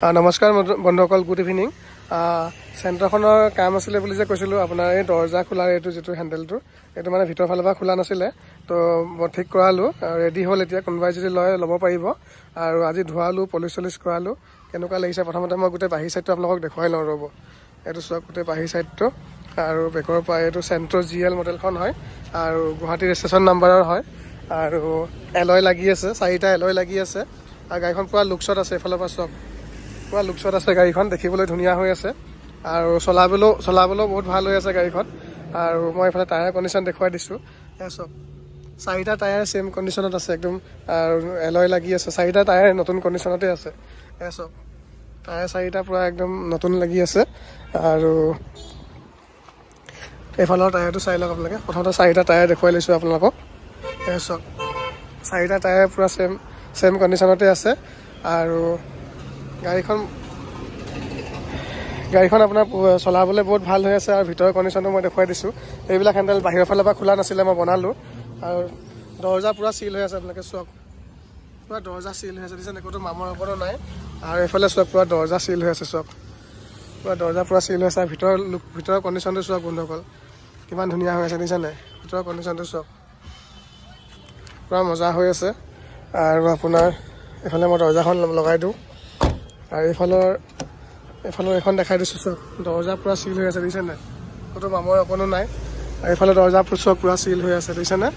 নমস্কাৰ বন্ধুসকল, good evening. চেণ্টাৰখনৰ কাম আছিলে বুলি যে কৈছিলোঁ, আপোনাৰ এই দৰ্জা খোলাৰ এইটো যিটো হেণ্ডেলটো, এইটো মানে ভিতৰৰ ফালৰ পৰা খোলা নাছিলে, তো ঠিক কৰালোঁ, ৰেডি হ'ল। এতিয়া কোনোবাই যদি ল'ব পাৰিব। আৰু আজি ধোৱালোঁ, পলিচ কৰালোঁ। কেনেকুৱা লাগিছে প্ৰথমতে মই গোটেই বাহিৰ ছাইডটো আপোনালোকক দেখুৱাই লওঁ ৰ'ব। এইটো চোৱা গোটেই বাহিৰ ছাইডটো, আৰু বেকৰ পৰা এইটো চেণ্ট্ৰ' GL মডেলখন হয়, আৰু গুৱাহাটী ৰেজিষ্ট্ৰেশ্যন নাম্বাৰৰ হয়, আৰু এলয় লাগি আছে, 4টা এলয় লাগি আছে, আৰু গাড়ীখন পূৰা লুকছত আছে। এইফালৰ পৰা চব পুৰা লুকছত আছে, গাড়ীখন দেখিবলৈ ধুনীয়া হৈ আছে, আৰু চলাবলৈও বহুত ভাল হৈ আছে গাড়ীখন। আৰু মই এইফালে টায়াৰ কণ্ডিশ্যন দেখুৱাই দিছোঁ। এয়া চব 4টা টায়াৰ ছেইম কণ্ডিশ্যনত আছে একদম, আৰু এলয় লাগি আছে। 4টা টায়াৰ নতুন কণ্ডিশ্যনতে আছে। এয়া চব টায়াৰ 4টা পূৰা একদম নতুন লাগি আছে। আৰু এইফালৰ টায়াৰটো চাই লওক আপোনালোকে। প্ৰথমতে 4টা টায়াৰ দেখুৱাই লৈছোঁ আপোনালোকক। এয়া চব 4টা টায়াৰ পূৰা ছেইম কণ্ডিশ্যনতে আছে। আৰু গাড়ীখন আপোনাৰ চলাবলৈ বহুত ভাল হৈ আছে, আৰু ভিতৰৰ কণ্ডিশ্যনটো মই দেখুৱাই দিছোঁ। এইবিলাক হেণ্ডেল বাহিৰৰ ফালৰ পৰা খোলা নাছিলে, মই বনালোঁ। আৰু দৰ্জা পূৰা চিল হৈ আছে, আপোনালোকে চাওক, পূৰা দৰ্জা চিল হৈ আছে, দিছে একোতো মামৰ ওপৰতো নাই। আৰু এইফালে চাওক পূৰা দৰ্জা চিল হৈ আছে, চাওক পূৰা দৰ্জা পূৰা চিল হৈ আছে। আৰু ভিতৰৰ কণ্ডিশ্যনটো চাওক বন্ধুসকল, কিমান ধুনীয়া হৈ আছে, দিছে নাই? ভিতৰৰ কণ্ডিশ্যনটো চাওক, পূৰা মজা হৈ আছে। আৰু আপোনাৰ এইফালে মই দৰ্জাখন লগাই দিওঁ, আৰু এইফালৰ এইখন দেখাই দিছোঁ। চব দৰ্জা পূৰা চিল হৈ আছে, দিছে নাই? ক'তো মামৰ অকণো নাই। আৰু এইফালে দৰ্জা চব পূৰা চিল হৈ আছে, দিছে নাই?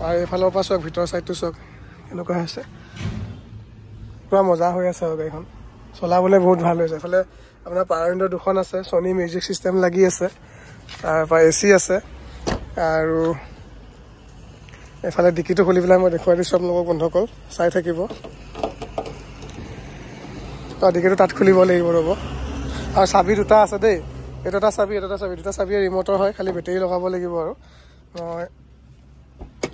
আৰু এইফালৰ পৰা চওক ভিতৰৰ ছাইডটো চওক এনেকুৱা হৈছে, পূৰা মজা হৈ আছে। আৰু গাড়ীখন চলাবলৈ বহুত ভাল হৈছে। এইফালে আপোনাৰ পাৱাৰ উইণ্ডো 2খন আছে, ছনী মিউজিক ছিষ্টেম লাগি আছে, তাৰপৰা AC আছে। আৰু এইফালে ডিকিটো খুলি পেলাই মই দেখুৱাই দিছোঁ আপোনালোকক বন্ধুসকল, চাই থাকিব। ডিকিটো তাত খুলিব লাগিব ৰ'ব। আৰু চাবি দুটা আছে দেই, এইটো এটা চাবি, দুটা চাবিয়ে ৰিম'টৰ হয়, খালি বেটেৰী লগাব লাগিব। আৰু মই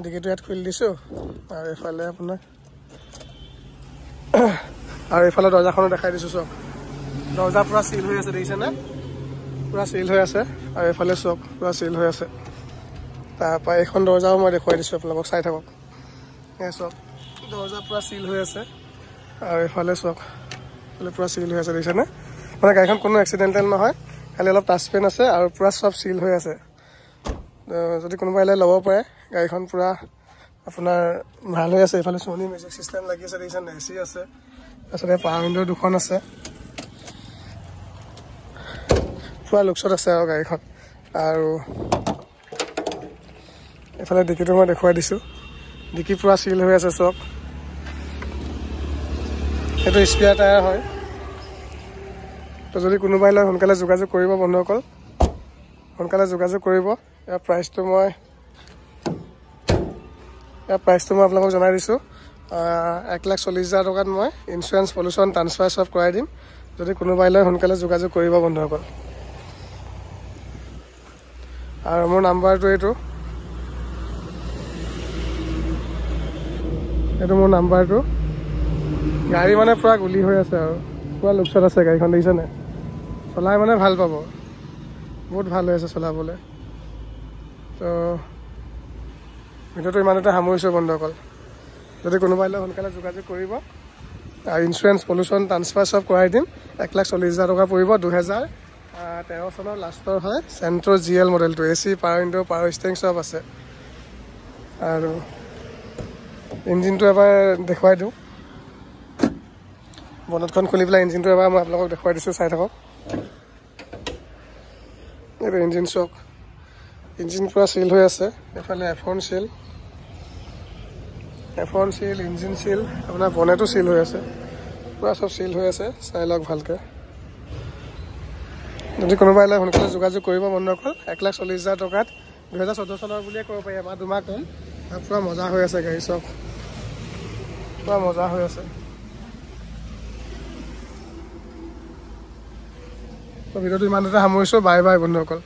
ডিকিটো ইয়াত খুলি দিছোঁ। আৰু এইফালে আপোনাৰ আৰু এইফালে দৰ্জাখনো দেখাই দিছোঁ। চওক দৰ্জা পূৰা চিল হৈ আছে, দেখিছেনে? পূৰা চিল হৈ আছে। আৰু এইফালে চওক পূৰা চিল হৈ আছে। তাৰপৰা এইখন দৰ্জাও মই দেখুৱাই দিছোঁ আপোনালোকক, চাই থাকক। এই চওক দৰ্জা পূৰা চিল হৈ আছে। আৰু এইফালে চওক পূৰা চিল হৈ আছে, দেখিছেনে? মানে গাড়ীখন কোনো এক্সিডেণ্টেল নহয়, খালি অলপ টাচ পেন আছে, আৰু পূৰা চব চিল হৈ আছে। যদি কোনোবাই ল'ব পাৰে, গাড়ীখন পূৰা আপোনাৰ ভাল হৈ আছে। এইফালে ছনী মিউজিক ছিষ্টেম লাগি আছে, দেখিছেনে? AC আছে, তাৰপিছতে পাৱাৰ উইণ্ডো 2খন আছে, পূৰা লুকছত আছে আৰু গাড়ীখন। আৰু এইফালে ডিকিটো মই দেখুৱাই দিছোঁ, ডিকি পূৰা চিল হৈ আছে। চওক সেইটো স্পেয়াৰ টায়াৰ হয়। তো যদি কোনোবাই লয় সোনকালে যোগাযোগ কৰিব বন্ধুসকল, সোনকালে যোগাযোগ কৰিব। ইয়াৰ প্ৰাইচটো মই আপোনালোকক জনাই দিছোঁ। 1,40,000 টকাত মই ইঞ্চুৰেঞ্চ, পলিউশ্যন, ট্ৰান্সফাৰ চব কৰাই দিম। যদি কোনোবাই লয় সোনকালে যোগাযোগ কৰিব বন্ধুসকল। আৰু মোৰ নাম্বাৰটো এইটো মোৰ নাম্বাৰটো। গাড়ী মানে পূৰা গুলি হৈ আছে, আৰু পূৰা লুকছত আছে গাড়ীখন, দেখিছে নাই? চলাই মানে ভাল পাব, বহুত ভাল হৈ আছে চলাবলৈ। তো ভিডিঅ'টো ইমানতে সামৰিছোঁ বন্ধুসকল। যদি কোনোবাই লয় সোনকালে যোগাযোগ কৰিব। আৰু ইঞ্চুৰেঞ্চ, পলিউশ্যন, ট্ৰান্সফাৰ চব কৰাই দিম। 1,40,000 টকা পৰিব। 2013 চনৰ লাষ্টৰ হয়, Santro' GL মডেলটো। AC, power window, power steering চব আছে। আৰু ইঞ্জিনটো এবাৰ দেখুৱাই দিওঁ, বনেটখন খুলি পেলাই ইঞ্জিনটো এবাৰ মই আপোনালোকক দেখুৱাই দিছোঁ, চাই থাকক। এইটো ইঞ্জিন চক, ইঞ্জিন পূৰা চিল হৈ আছে। এইফালে F1 চিল, ইঞ্জিন চিল, আপোনাৰ বনেটো চিল হৈ আছে, পূৰা চব চিল হৈ আছে, চাই লওক ভালকৈ। যদি কোনোবাই লয় সোনকালে যোগাযোগ কৰিব বন্ধুসকল। 1,40,000 টকাত 2014 চনৰ বুলিয়ে ক'ব পাৰি, এমাহ 2 মাহ কম। আৰু পূৰা মজা হৈ আছে গাড়ী, চব পূৰা মজা হৈ আছে। তো ভিডিঅ'টো ইমানতে সামৰিছোঁ। বাই বাই বন্ধুসকল।